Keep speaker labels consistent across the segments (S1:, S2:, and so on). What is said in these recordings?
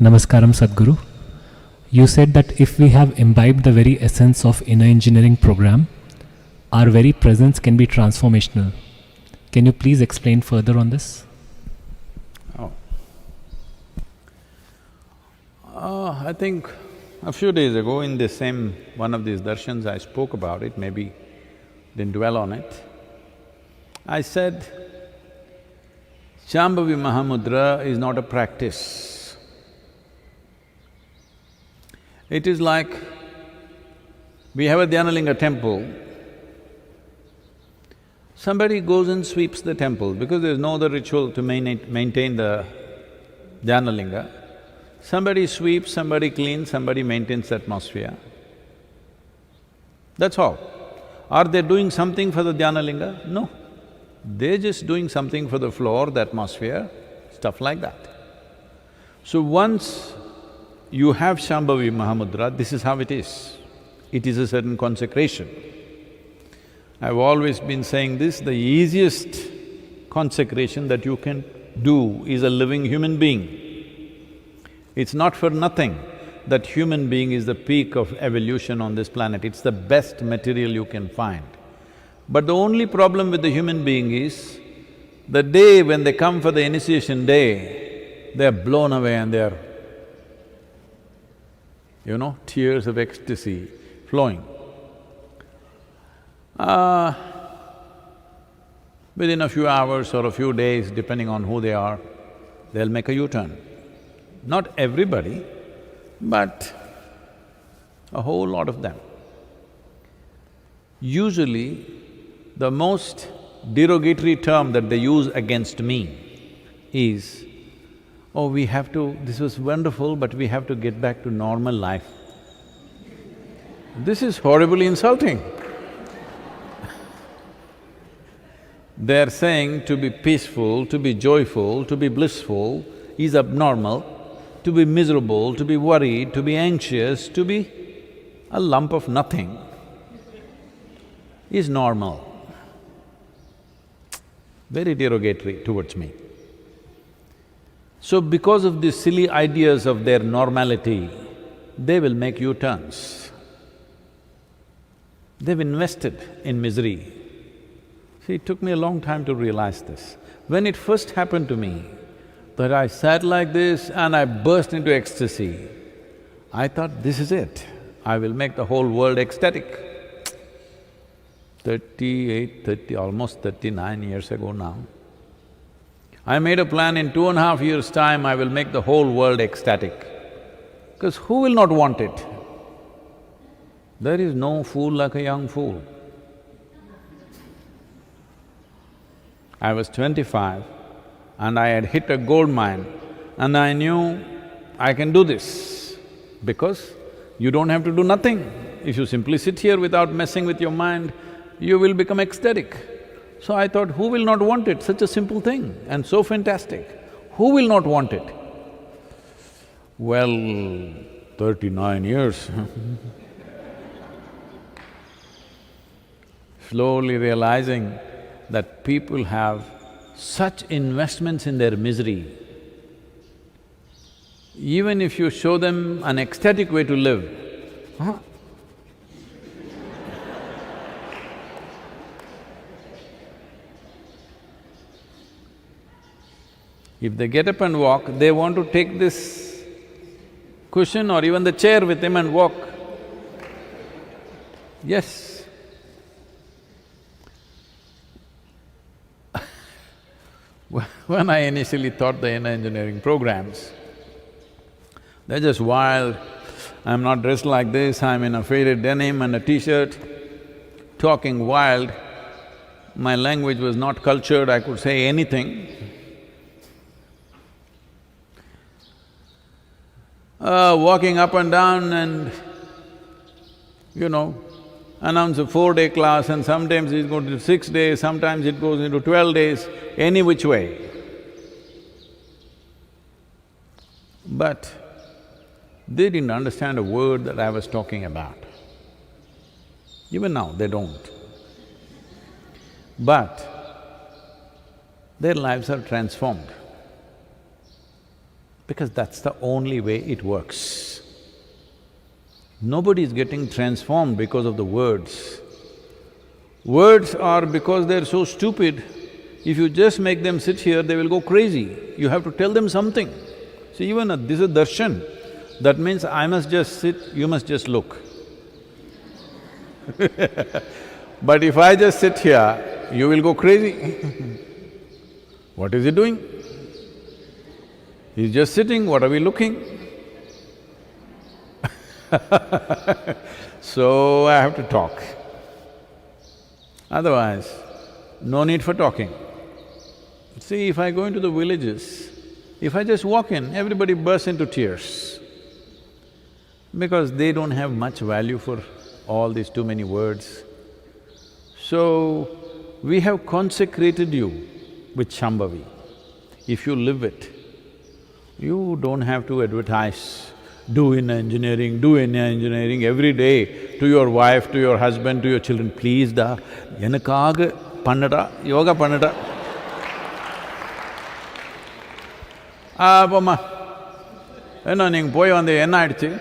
S1: Namaskaram Sadhguru. You said that if we have imbibed the very essence of inner engineering program, our very presence can be transformational. Can you please explain further on this?
S2: I think a few days ago in this same one of these darshans I spoke about it, maybe didn't dwell on it. I said, Shambhavi Mahamudra is not a practice. It is like, we have a Dhyanalinga temple, somebody goes and sweeps the temple because there's no other ritual to maintain the Dhyanalinga. Somebody sweeps, somebody cleans, somebody maintains the atmosphere. That's all. Are they doing something for the Dhyanalinga? No. They're just doing something for the floor, the atmosphere, stuff like that. So once you have Shambhavi Mahamudra, this is how it is. It is a certain consecration. I've always been saying this, the easiest consecration that you can do is a living human being. It's not for nothing that human being is the peak of evolution on this planet, it's the best material you can find. But the only problem with the human being is, the day when they come for the initiation day, they're blown away and they're, tears of ecstasy flowing. Within a few hours or a few days, depending on who they are, they'll make a U-turn. Not everybody, but a whole lot of them. Usually, the most derogatory term that they use against me is, oh, this was wonderful, but we have to get back to normal life. This is horribly insulting. They're saying to be peaceful, to be joyful, to be blissful is abnormal, to be miserable, to be worried, to be anxious, to be a lump of nothing is normal. Very derogatory towards me. So because of these silly ideas of their normality, they will make U-turns. They've invested in misery. See, it took me a long time to realize this. When it first happened to me, that I sat like this and I burst into ecstasy, I thought, this is it, I will make the whole world ecstatic. almost 39 years ago now, I made a plan, in 2.5 years' time I will make the whole world ecstatic. Because who will not want it? There is no fool like a young fool. I was 25 and I had hit a gold mine and I knew I can do this because you don't have to do nothing. If you simply sit here without messing with your mind, you will become ecstatic. So I thought, who will not want it? Such a simple thing and so fantastic. Who will not want it? Well, 39 years slowly realizing that people have such investments in their misery. Even if you show them an ecstatic way to live, if they get up and walk, they want to take this cushion or even the chair with him and walk. Yes. When I initially taught the inner engineering programs, they're just wild. I'm not dressed like this, I'm in a faded denim and a t-shirt, talking wild. My language was not cultured, I could say anything. Walking up and down and, announce a 4-day class and sometimes it's going to 6 days, sometimes it goes into 12 days, any which way. But they didn't understand a word that I was talking about. Even now, they don't. But their lives are transformed. because that's the only way it works. Nobody is getting transformed because of the words. Words are because they're so stupid, if you just make them sit here, they will go crazy. You have to tell them something. See, even this is darshan. That means I must just sit, you must just look. But if I just sit here, you will go crazy. What is he doing? He's just sitting, what are we looking? So I have to talk. Otherwise, no need for talking. See, if I go into the villages, if I just walk in, everybody bursts into tears because they don't have much value for all these too many words. So, we have consecrated you with Shambhavi. If you live it, you don't have to advertise, do in engineering every day to your wife, to your husband, to your children. Please da, enakaaga pannada, yoga pannada. Poma, enna neenga poi vande enna aiduchu?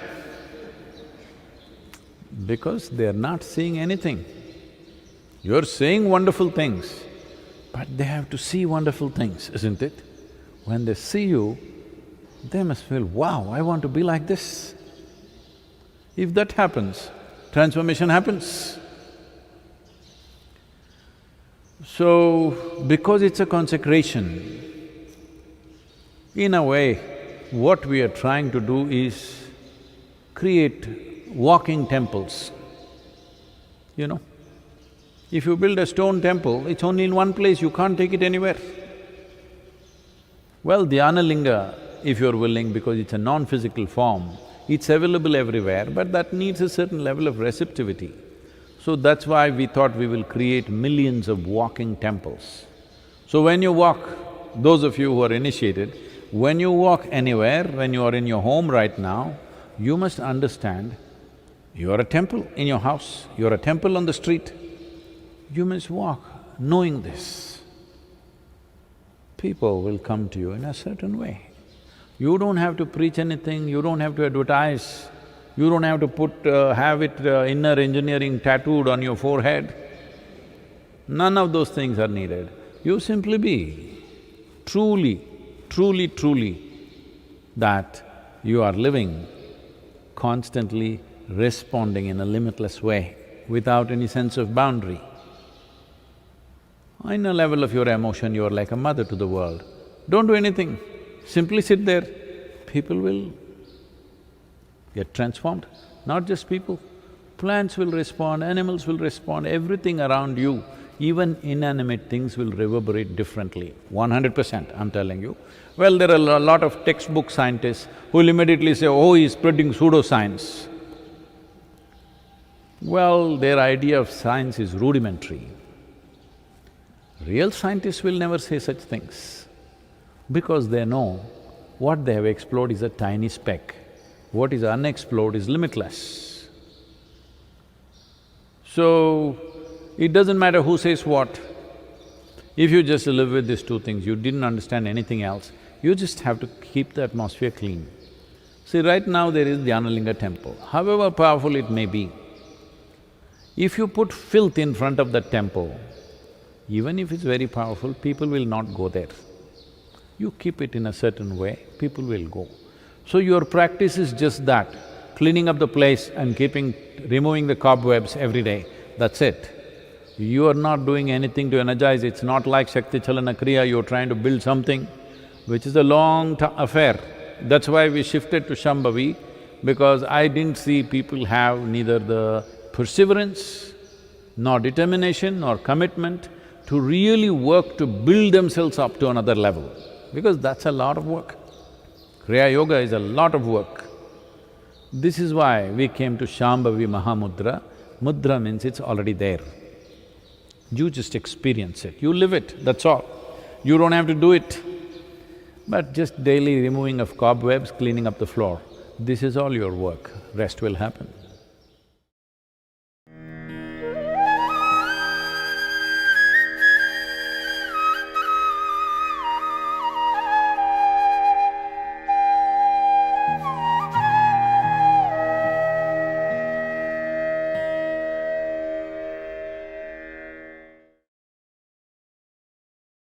S2: Because they're not seeing anything. You're saying wonderful things, but they have to see wonderful things, isn't it? When they see you, they must feel, wow, I want to be like this. If that happens, transformation happens. So, because it's a consecration, in a way, what we are trying to do is create walking temples, you know. If you build a stone temple, it's only in one place, you can't take it anywhere. Well, Dhyana Linga, if you're willing, because it's a non-physical form, it's available everywhere, but that needs a certain level of receptivity. So that's why we thought we will create millions of walking temples. So when you walk, those of you who are initiated, when you walk anywhere, when you are in your home right now, you must understand you are a temple in your house, you are a temple on the street. You must walk knowing this. People will come to you in a certain way. You don't have to preach anything, you don't have to advertise, you don't have to have inner engineering tattooed on your forehead. None of those things are needed. You simply be truly that you are living, constantly responding in a limitless way, without any sense of boundary. In a level of your emotion, you are like a mother to the world. Don't do anything, simply sit there. People will get transformed, not just people. Plants will respond, animals will respond, everything around you, even inanimate things will reverberate differently, 100%, I'm telling you. Well, there are a lot of textbook scientists who will immediately say, oh, he's spreading pseudoscience. Well, their idea of science is rudimentary. Real scientists will never say such things, because they know what they have explored is a tiny speck, what is unexplored is limitless. So, it doesn't matter who says what. If you just live with these two things, you didn't understand anything else, you just have to keep the atmosphere clean. See, right now there is Dhyanalinga temple, however powerful it may be, if you put filth in front of that temple, even if it's very powerful, people will not go there. You keep it in a certain way, people will go. So your practice is just that, cleaning up the place and removing the cobwebs every day, that's it. You are not doing anything to energize, it's not like Shakti Chalana Kriya, you're trying to build something, which is a long affair. That's why we shifted to Shambhavi, because I didn't see people have neither the perseverance, nor determination, nor commitment to really work to build themselves up to another level, because that's a lot of work. Kriya Yoga is a lot of work. This is why we came to Shambhavi Mahamudra. Mudra means it's already there. You just experience it, you live it, that's all. You don't have to do it. But just daily removing of cobwebs, cleaning up the floor, this is all your work, rest will happen.